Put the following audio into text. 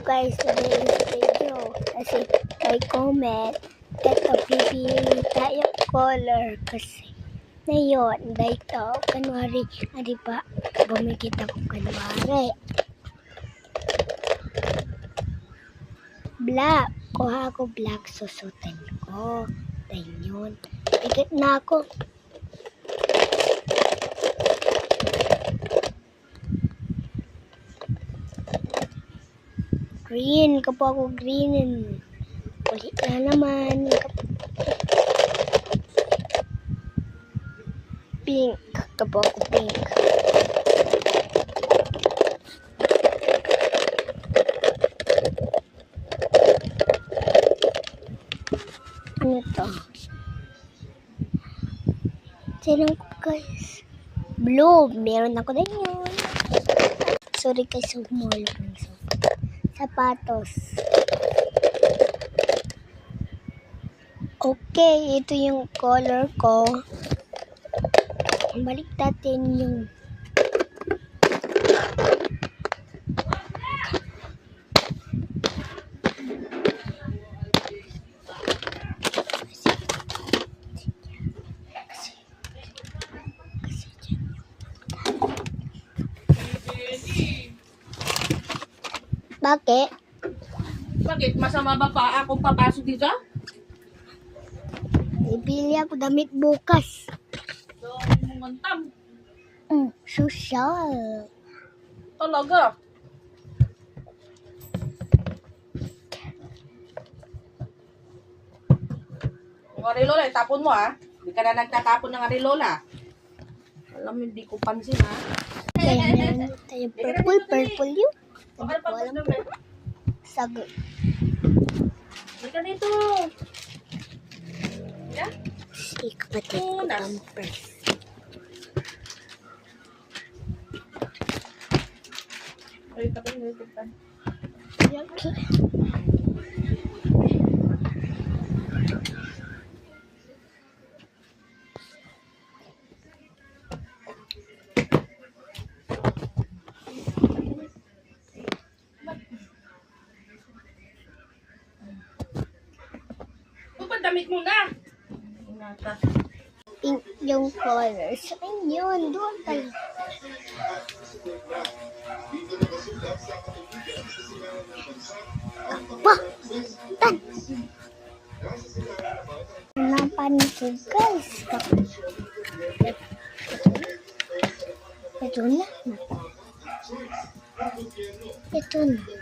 guys, today's video. Kasi may comment. Ito, pipili tayo color. Kasi ngayon, dito, kanwari, ba, bumikit ako kanwari. Black. Kuha ako black, susutin ko. Dahil yun. Bigit na ako. Green. Kapag ako green. Ulit na naman. Pink. Kapag ako pink. Ano to? Tignan ko guys. Blue. Meron ako din yun. Sorry guys, small. Sapatos. Okay, ito yung color ko. Balik natin yung Bakit? Bakit? Masama ba pa akong papasok dito? Bibili ako damit bukas. So, muntam. Social. Talaga. Yung arilola, tapon mo ha. Hindi ka na nagtatapon ng arilola. Alam mo, hindi ko pansin ha. Kaya meron tayo purple yun. Bakal pa mas naman. Sagot. Hindi ka dito. Yeah? Si kapatid ko pampers. Ay, kapatid mo ito pa. Okay. Damit mo na. Pink yung color. Saan yun? Doon pala. Apa? Tan! Napan ko guys. Ito na. Ito na.